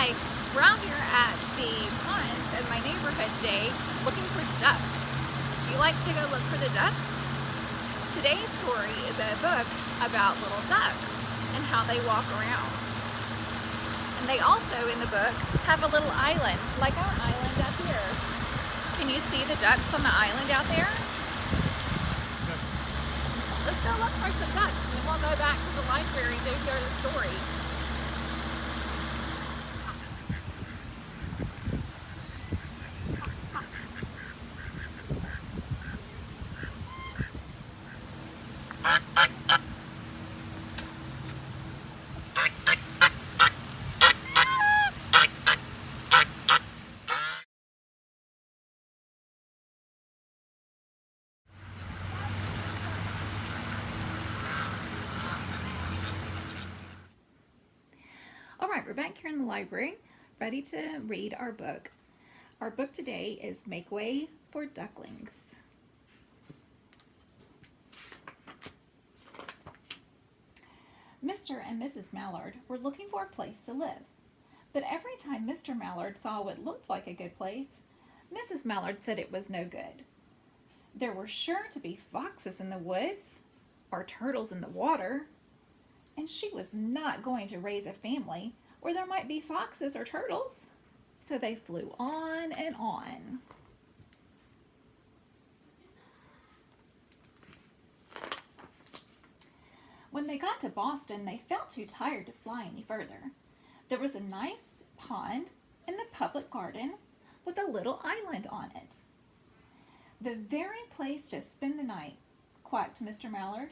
Hi, we're out here at the ponds in my neighborhood today looking for ducks. Do you like to go look for the ducks? Today's story is a book about little ducks and how they walk around. And they also, in the book, have a little island, like our island up here. Can you see the ducks on the island out there? Let's go look for some ducks, and then we'll go back to the library to hear the story. All right, we're back here in the library, ready to read our book. Our book today is Make Way for Ducklings. Mr. and Mrs. Mallard were looking for a place to live, but every time Mr. Mallard saw what looked like a good place, Mrs. Mallard said it was no good. There were sure to be foxes in the woods, or turtles in the water, and she was not going to raise a family where there might be foxes or turtles. So they flew on and on. When they got to Boston, they felt too tired to fly any further. There was a nice pond in the public garden with a little island on it. The very place to spend the night, quacked Mr. Mallard.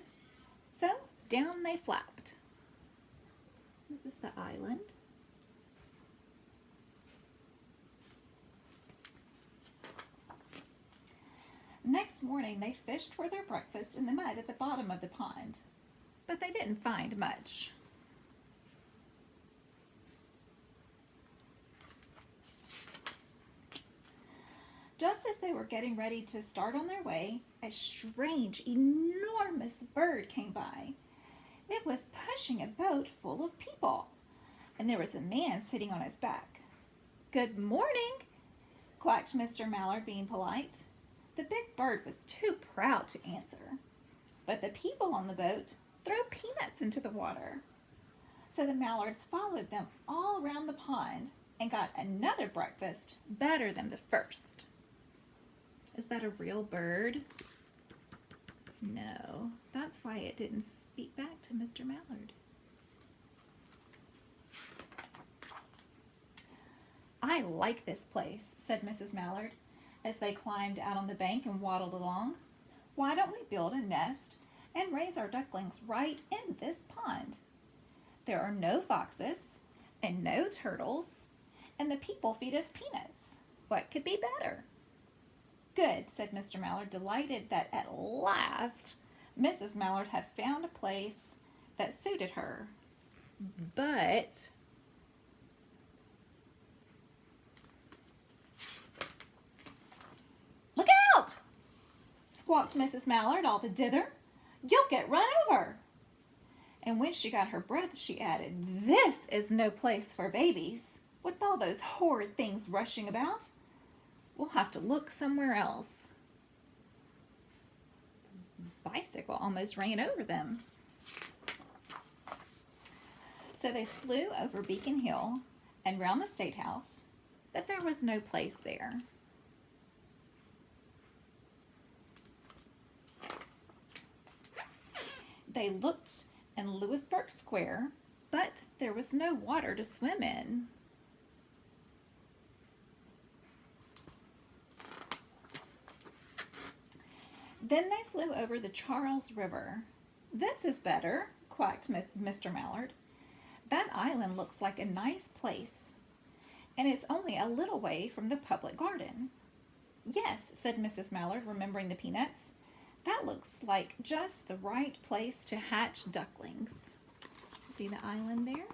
So down they flapped. This is the island. Next morning, they fished for their breakfast in the mud at the bottom of the pond, but they didn't find much. Just as they were getting ready to start on their way, a strange, enormous bird came by. It was pushing a boat full of people, and there was a man sitting on his back. "Good morning," quacked Mr. Mallard, being polite. The big bird was too proud to answer, but the people on the boat threw peanuts into the water. So the Mallards followed them all around the pond and got another breakfast better than the first. Is that a real bird? No, that's why it didn't speak back to Mr. Mallard. "I like this place," said Mrs. Mallard, as they climbed out on the bank and waddled along. "Why don't we build a nest and raise our ducklings right in this pond? There are no foxes and no turtles, and the people feed us peanuts. What could be better?" "Good," said Mr. Mallard, delighted that at last Mrs. Mallard had found a place that suited her. But "Look out!" squawked Mrs. Mallard all the dither. "You'll get run over." And when she got her breath, she added, "This is no place for babies, with all those horrid things rushing about. We'll have to look somewhere else." The bicycle almost ran over them. So they flew over Beacon Hill and round the State House, but there was no place there. They looked in Louisburg Square, but there was no water to swim in. Then they flew over the Charles River. "This is better," quacked Mr. Mallard. "That island looks like a nice place, and it's only a little way from the public garden." "Yes," said Mrs. Mallard, remembering the peanuts. "That looks like just the right place to hatch ducklings." See the island there?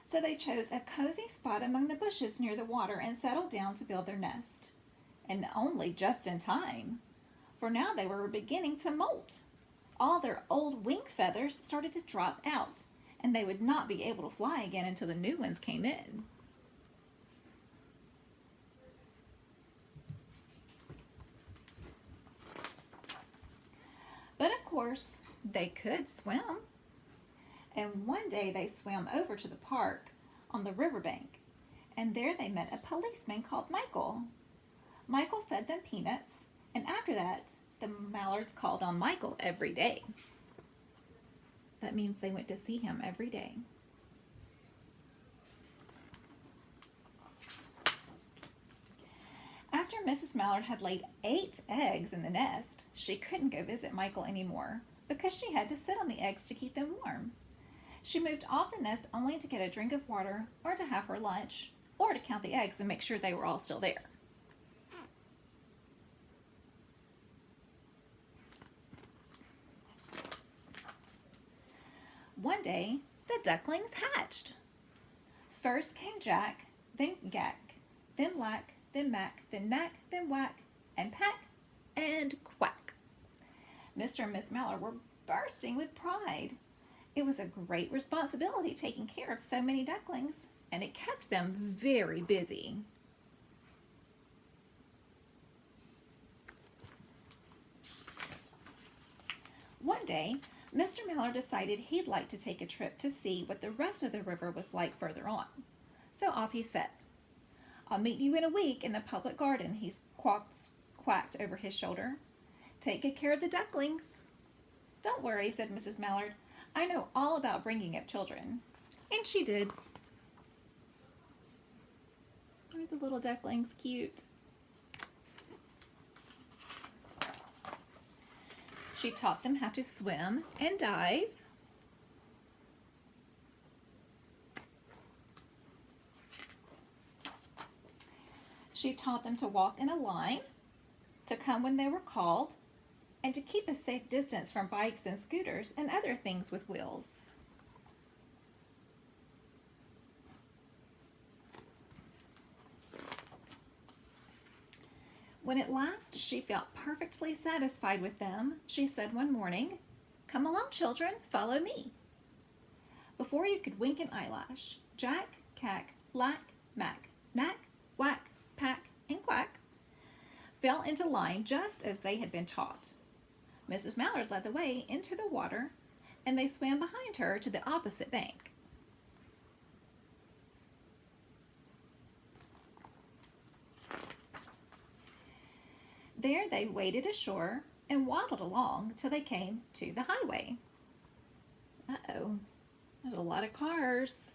So they chose a cozy spot among the bushes near the water and settled down to build their nest. And only just in time, for now they were beginning to molt. All their old wing feathers started to drop out, and they would not be able to fly again until the new ones came in. But of course, they could swim. And one day they swam over to the park on the riverbank, and there they met a policeman called Michael. Michael fed them peanuts, and after that, the mallards called on Michael every day. That means they went to see him every day. After Mrs. Mallard had laid 8 eggs in the nest, she couldn't go visit Michael anymore because she had to sit on the eggs to keep them warm. She moved off the nest only to get a drink of water or to have her lunch or to count the eggs and make sure they were all still there. One day, the ducklings hatched. First came Jack, then Gack, then Lack, then Mack, then Knack, then Whack, and Pack, and Quack. Mr. and Miss Mallard were bursting with pride. It was a great responsibility taking care of so many ducklings, and it kept them very busy. One day, Mr. Mallard decided he'd like to take a trip to see what the rest of the river was like further on. So off he set. "I'll meet you in a week in the public garden," he quacked over his shoulder. "Take good care of the ducklings." "Don't worry," said Mrs. Mallard. "I know all about bringing up children." And she did. Aren't the little ducklings cute? She taught them how to swim and dive. She taught them to walk in a line, to come when they were called, and to keep a safe distance from bikes and scooters and other things with wheels. When at last she felt perfectly satisfied with them, she said one morning, "Come along, children, follow me." Before you could wink an eyelash, Jack, Cack, Lack, Mack, Knack, Whack, Pack, and Quack fell into line just as they had been taught. Mrs. Mallard led the way into the water, and they swam behind her to the opposite bank. There they waded ashore and waddled along till they came to the highway. Uh-oh, there's a lot of cars.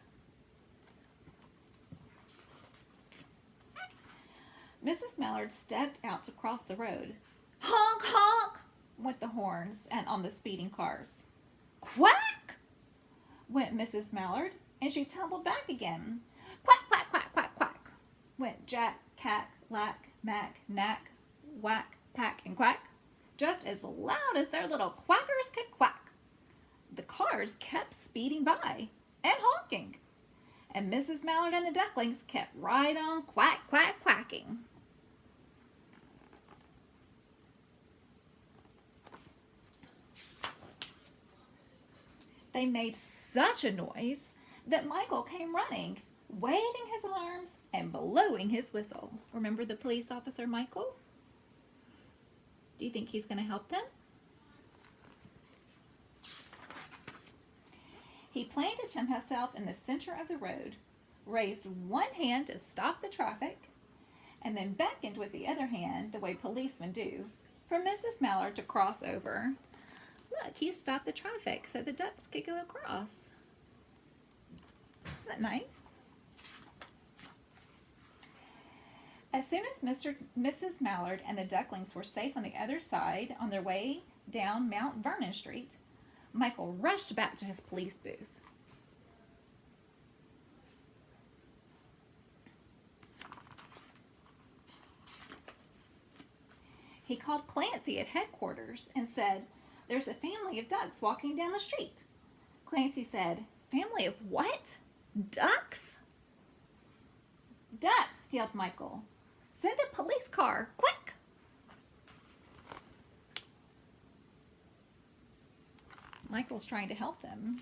Mrs. Mallard stepped out to cross the road. Honk, honk, went the horns and on the speeding cars. Quack, went Mrs. Mallard, and she tumbled back again. Quack, quack, quack, quack, quack, went Jack, Cack, Lack, Mack, Knack, Whack, Pack, and Quack, just as loud as their little quackers could quack. The cars kept speeding by and honking, and Mrs. Mallard and the ducklings kept right on quack, quack, quacking. They made such a noise that Michael came running, waving his arms and blowing his whistle. Remember the police officer, Michael? Do you think he's going to help them? He planted himself in the center of the road, raised one hand to stop the traffic, and then beckoned with the other hand, the way policemen do, for Mrs. Mallard to cross over. Look, he stopped the traffic so the ducks could go across. Isn't that nice? As soon as Mrs. Mallard and the ducklings were safe on the other side on their way down Mount Vernon Street, Michael rushed back to his police booth. He called Clancy at headquarters and said, "There's a family of ducks walking down the street." Clancy said, "Family of what? Ducks?" "Ducks," yelled Michael. "Send a police car, quick!" Michael's trying to help them.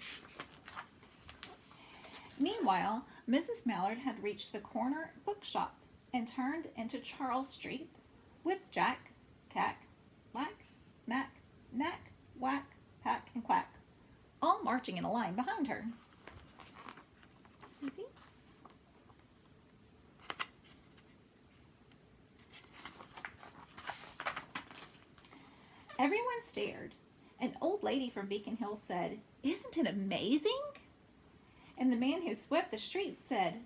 Meanwhile, Mrs. Mallard had reached the corner bookshop and turned into Charles Street with Jack, Cack, Lack, Knack, Knack, Whack, Pack, and Quack, all marching in a line behind her. You see? Everyone stared. An old lady from Beacon Hill said, "Isn't it amazing?" And the man who swept the streets said,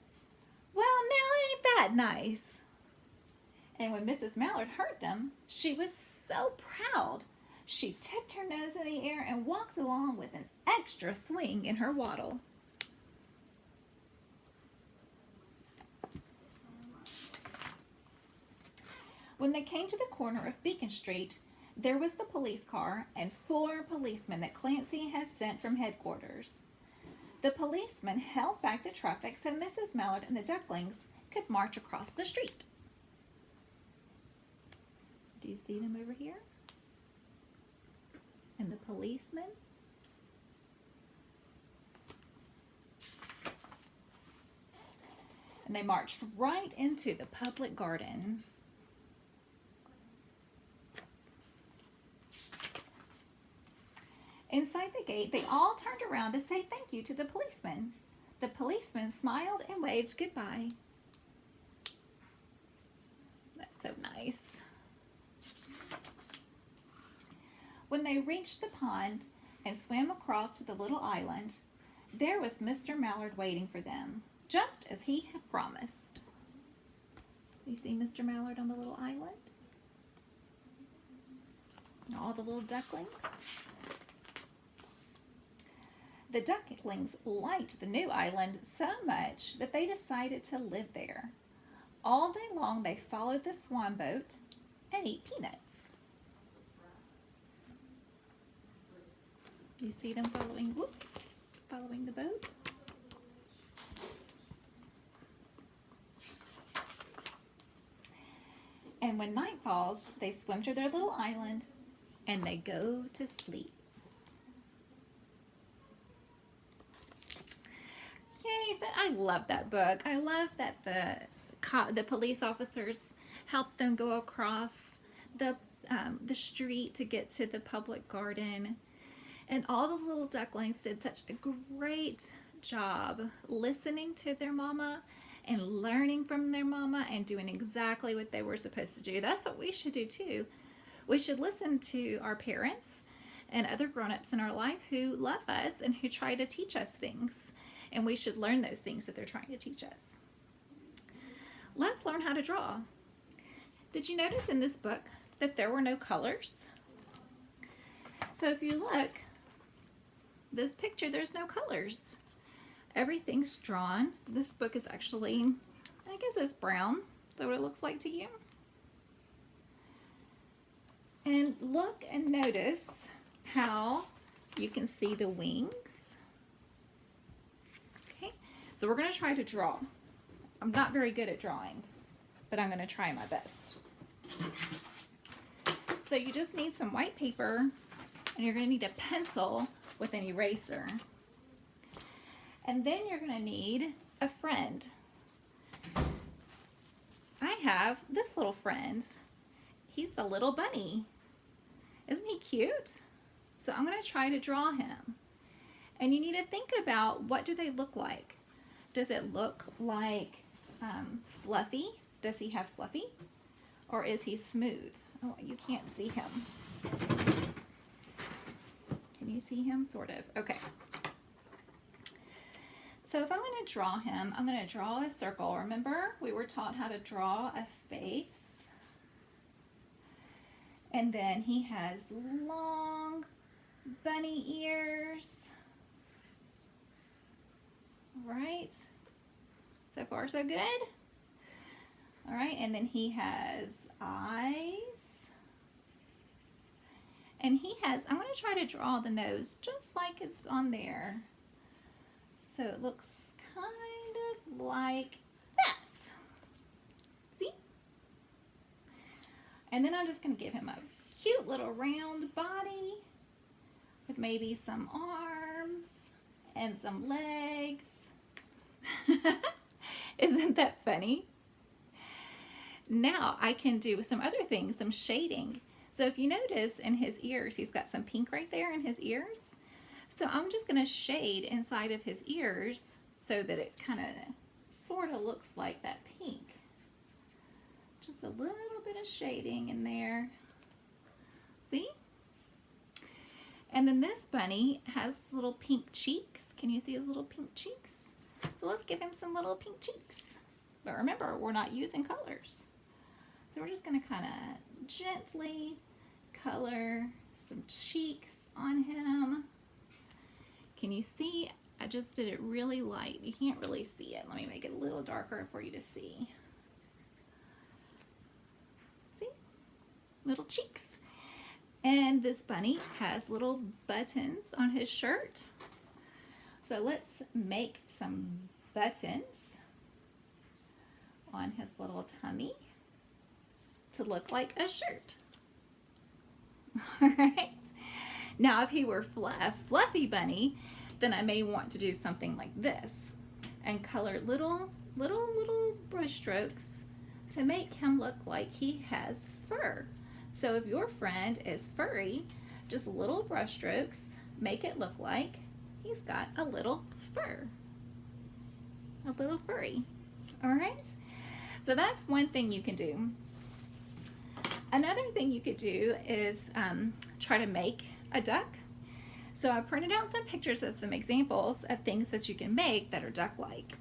"Well, now ain't that nice?" And when Mrs. Mallard heard them, she was so proud. She tipped her nose in the air and walked along with an extra swing in her waddle. When they came to the corner of Beacon Street, there was the police car and 4 policemen that Clancy had sent from headquarters. The policemen held back the traffic so Mrs. Mallard and the Ducklings could march across the street. Do you see them over here? And the policemen? And they marched right into the public garden. Inside the gate, they all turned around to say thank you to the policeman. The policeman smiled and waved goodbye. That's so nice. When they reached the pond and swam across to the little island, there was Mr. Mallard waiting for them, just as he had promised. You see Mr. Mallard on the little island? And all the little ducklings? The Ducklings liked the new island so much that they decided to live there. All day long they followed the swan boat and ate peanuts. You see them following the boat? And when night falls, they swim to their little island and they go to sleep. I love that book. I love that the police officers helped them go across the street to get to the public garden. And all the little ducklings did such a great job listening to their mama and learning from their mama and doing exactly what they were supposed to do. That's what we should do too. We should listen to our parents and other grown-ups in our life who love us and who try to teach us things. And we should learn those things that they're trying to teach us. Let's learn how to draw. Did you notice in this book that there were no colors? So if you look, this picture, there's no colors. Everything's drawn. This book is actually, I guess it's brown. Is that what it looks like to you? And look and notice how you can see the wings. Okay, so we're going to try to draw. I'm not very good at drawing, but I'm going to try my best. So you just need some white paper, and you're going to need a pencil with an eraser. And then you're going to need a friend. I have this little friend. He's a little bunny. Isn't he cute? So I'm going to try to draw him. And you need to think about, what do they look like? Does it look like fluffy? Does he have fluffy? Or is he smooth? Oh, you can't see him. Can you see him? Sort of. Okay. So if I'm going to draw him, I'm going to draw a circle. Remember, we were taught how to draw a face. And then he has long bunny ears. All right. So far, so good. All right, and then he has eyes. And he has, I'm going to try to draw the nose just like it's on there. So it looks kind of like that. See? And then I'm just going to give him a cute little round body with maybe some arms and some legs. Isn't that funny? Now I can do some other things, some shading. So if you notice in his ears, he's got some pink right there in his ears. So I'm just going to shade inside of his ears so that it kind of sort of looks like that pink. Just a little bit of shading in there. See? And then this bunny has little pink cheeks. Can you see his little pink cheeks? So let's give him some little pink cheeks. But remember, we're not using colors. So we're just going to kind of gently color some cheeks on him. Can you see? I just did it really light. You can't really see it. Let me make it a little darker for you to see. See? Little cheeks. And this bunny has little buttons on his shirt. So let's make some buttons on his little tummy to look like a shirt. All right. Now, if he were a fluffy bunny, then I may want to do something like this and color little brush strokes to make him look like he has fur. So if your friend is furry, just little brush strokes make it look like he's got a little fur, a little furry. All right. So that's one thing you can do. Another thing you could do is try to make a duck. So I printed out some pictures of some examples of things that you can make that are duck-like.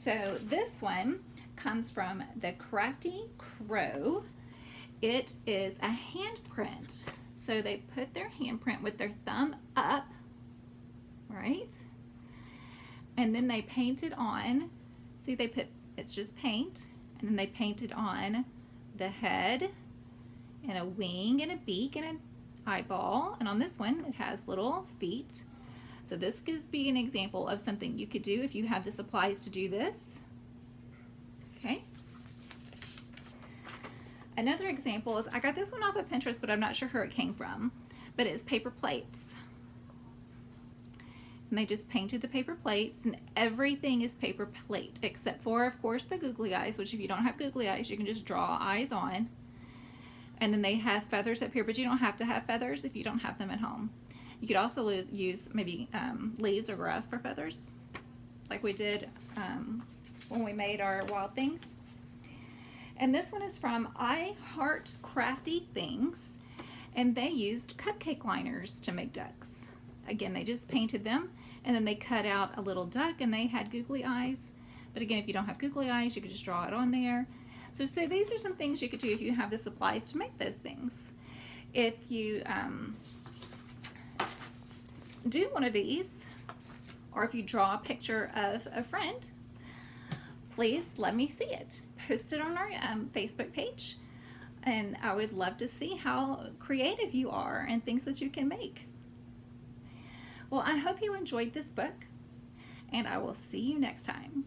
So this one comes from the Crafty Crow. It is a handprint. So they put their handprint with their thumb up, right? And then they painted on, see they put, it's just paint, and then they painted on the head and a wing and a beak and an eyeball. And on this one, it has little feet. So this could be an example of something you could do if you have the supplies to do this. Okay. Another example is, I got this one off of Pinterest, but I'm not sure where it came from, but it's paper plates. And they just painted the paper plates, and everything is paper plate, except for, of course, the googly eyes, which if you don't have googly eyes, you can just draw eyes on. And then they have feathers up here, but you don't have to have feathers if you don't have them at home. You could also use maybe leaves or grass for feathers, like we did when we made our wild things. And this one is from I Heart Crafty Things, and they used cupcake liners to make ducks. Again, they just painted them, and then they cut out a little duck, and they had googly eyes. But again, if you don't have googly eyes, you could just draw it on there. So these are some things you could do if you have the supplies to make those things. If you do one of these, or if you draw a picture of a friend, please let me see it. Post it on our Facebook page, and I would love to see how creative you are and things that you can make. Well, I hope you enjoyed this book, and I will see you next time.